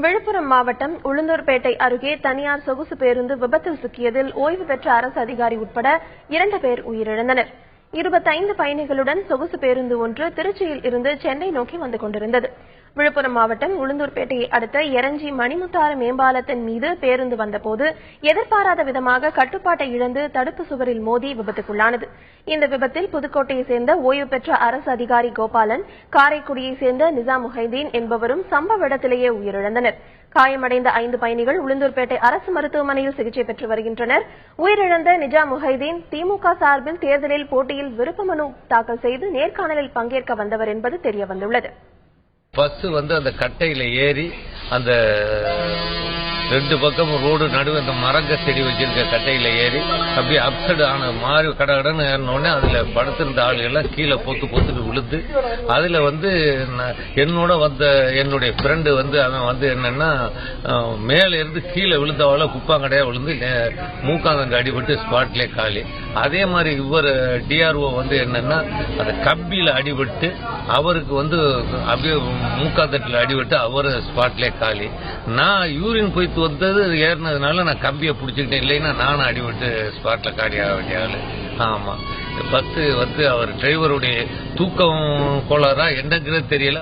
விழுப்புரம் மாவட்டம் உளுந்தூர்பேட்டை அருகே தனியார் சொகுசு பேருந்து விபத்தில் சிக்கியதில் ஓய்வு பெற்ற அரசு அதிகாரி உட்பட 2 பேர் உயிரிழந்தனர். 25 பயணிகளுடன் சொகுசு பேருந்து ஒன்று திருச்சியில் இருந்து சென்னை நோக்கி வந்து கொண்டிருந்தது. விழுப்புரம் மாவட்டம் உளுந்தூர்பேட்டையை அடுத்த எரஞ்சி மணிமுத்தாறு மேம்பாலத்தின் மீது பேருந்து வந்தபோது எதிர்பாராத விதமாக கட்டுப்பாட்டை இழந்து தடுப்பு சுவரில் மோதி விபத்துக்குள்ளானது. இந்த விபத்தில் புதுக்கோட்டையை சேர்ந்த ஓய்வு பெற்ற அரசு அதிகாரி கோபாலன், காரைக்குடியை சேர்ந்த நிசாமுஹைதீன் என்பவரும் சம்பவ இடத்திலேயே உயிரிழந்தனர். காயமடைந்த 5 பயணிகள் உளுந்தூர்பேட்டை அரசு மருத்துவமனையில் சிகிச்சை பெற்று வருகின்றனர். உயிரிழந்த நிஜாமுஹைதீன் திமுக சார்பில் தேர்தலில் போட்டியில் விருப்ப மனு தாக்கல் செய்து நேர்காணலில் பங்கேற்க வந்தவர் என்பது தெரியவந்துள்ளது. பஸ் அந்த கட்டையில ஏறி அந்த 2 பக்கம் ரோடு நடுவே அந்த மரங்க செடி வச்சிருக்க கட்டையில ஏறி அப்படியே அப்சைடு ஆன மாறி கடகடன்னு ஏறினோடனே அதுல படுத்திருந்த ஆளுகள்லாம் கீழே பொத்துட்டு விழுந்து அதுல என்னோட வந்த என்னுடைய ஃப்ரெண்டு அவன் என்னன்னா மேல இருந்து கீழே விழுந்தவள குப்பாங்கடையா விழுந்து மூக்காந்தங்க அடிபட்டு ஸ்பாட்லேயே காலி. அதே மாதிரி இவர் டிஆர்ஓ என்னன்னா அந்த கம்பியில அடிபட்டு அவருக்கு அப்படியே மூக்காந்தட்டில் அடிபட்டு அவரு ஸ்பாட்லேயே காலி. நான் யூரின் போய் வந்தது ஏறினதுனால நான் கம்பியை பிடிச்சிக்கிட்டேன், இல்லைன்னா நானும் அடிபட்டு ஸ்பாட்ல காலியாக வேண்டிய ஆளு. ஆமா, பஸ் அவர் டிரைவருடைய தூக்கம் கோளாறா என்னங்கிறது தெரியல.